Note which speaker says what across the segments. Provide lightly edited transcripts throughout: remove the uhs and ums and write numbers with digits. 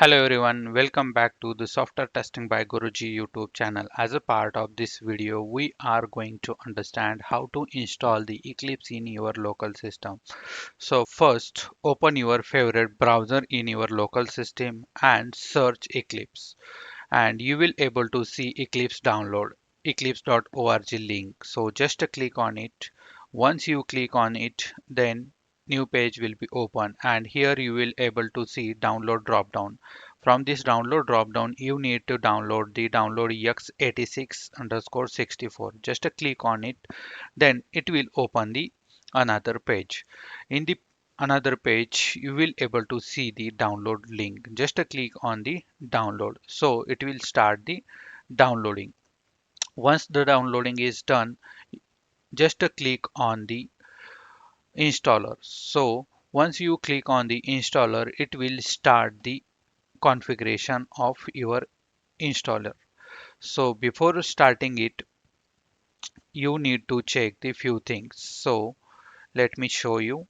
Speaker 1: Hello everyone, welcome back to the Software Testing by Guruji YouTube channel. As a part of this video, we are going to understand how to install the Eclipse in your local system. So first, open your favorite browser in your local system and search Eclipse. And you will able to see Eclipse download, eclipse.org link. So just click on it. Once you click on it, then new page will be open and here you will able to see download drop down. From this download drop down you need to download the download x86 underscore 64. Just click on it, then it will open the another page. In the another page you will able to see the download link. Just click on the download, so it will start the downloading. Once the downloading is done, just click on the installer. So once you click on the installer, it will start the configuration of your installer. So before starting it, you need to check the few things. So let me show you.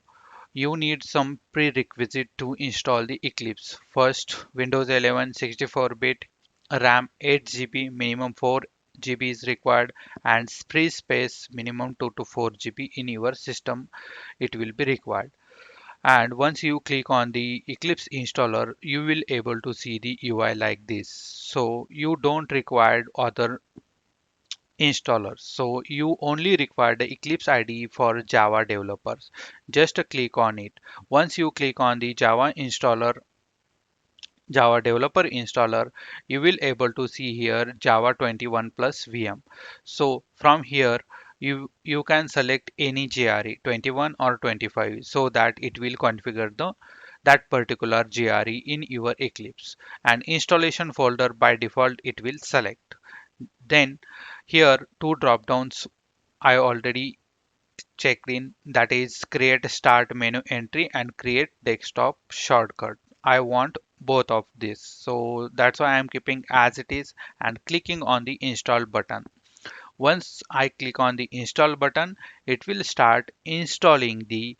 Speaker 1: You need some prerequisite to install the Eclipse. First, Windows 11 64-bit, RAM 8 GB, minimum 4 GB is required, and free space minimum 2 to 4 GB in your system it will be required. And once you click on the Eclipse installer, you will able to see the UI like this. So you don't require other installers. So you only require the Eclipse IDE for Java developers. Just click on it. Once you click on the Java developer installer, you will able to see here Java 21 plus VM. So from here, you can select any JRE 21 or 25 so that it will configure the that particular JRE in your Eclipse, and installation folder by default it will select. Then here two drop downs I already checked in, that is create start menu entry and create desktop shortcut. I want both of this, so that's why I'm keeping as it is and clicking on the install button. Once I click on the install button, it will start installing the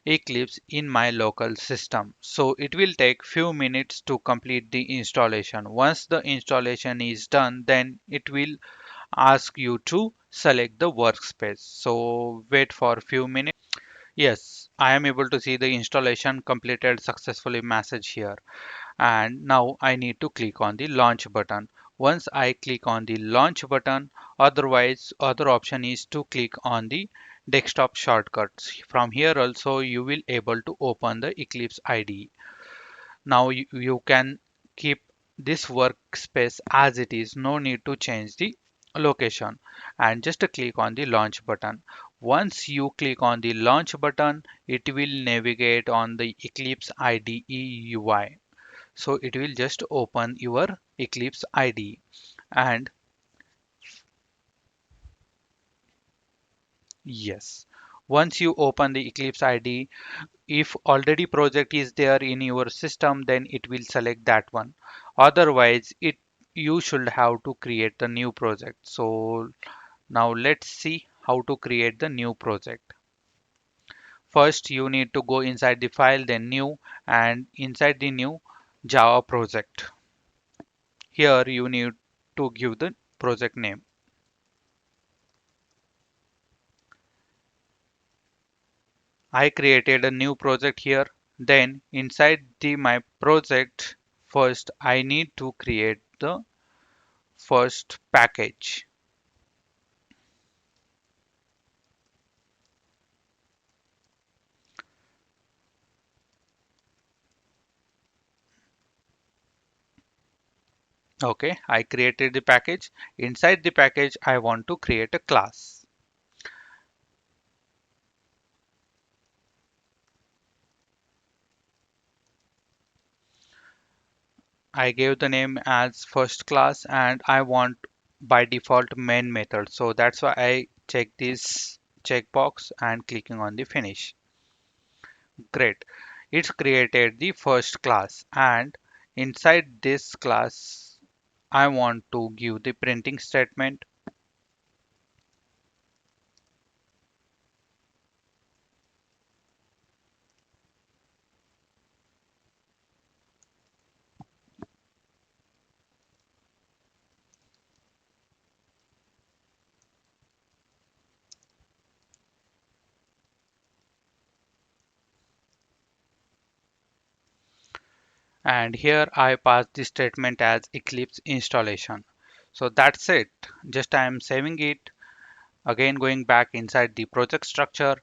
Speaker 1: Eclipse in my local system. So it will take few minutes to complete the installation. Once the installation is done, then it will ask you to select the workspace. So wait for a few minutes. Yes, I am able to see the installation completed successfully message here. And now I need to click on the launch button. Once I click on the launch button, otherwise other option is to click on the desktop shortcuts. From here also you will able to open the Eclipse IDE. Now you can keep this workspace as it is, no need to change the location, and just click on the launch button. Once you click on the launch button, it will navigate on the Eclipse IDE UI. So it will just open your Eclipse IDE. And yes, once you open the Eclipse IDE, if already project is there in your system, then it will select that one. Otherwise it you should have to create the new project. So now let's see how to create the new project. First you need to go inside the file, then new, and inside the new Java project. Here you need to give the project name. I created a new project here. Then inside the my project, first I need to create the first package. Okay, I created the package. Inside the package, I want to create a class. I gave the name as first class and I want by default main method. So that's why I check this checkbox and clicking on the finish. Great. It's created the first class, and inside this class I want to give the printing statement. And here I pass this statement as Eclipse installation. So that's it. Just I am saving it. Again going back inside the project structure,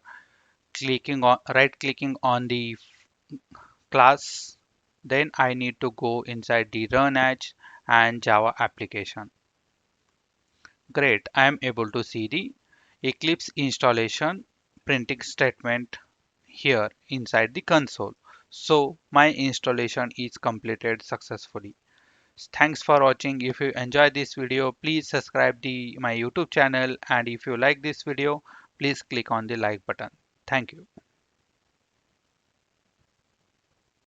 Speaker 1: clicking on right clicking on the class. Then I need to go inside the run as and Java application. Great, I am able to see the Eclipse installation printing statement here inside the console. So my installation is completed successfully. Thanks for watching. If you enjoyed this video, please subscribe my YouTube channel, and if you like this video, please click on the like button. Thank you.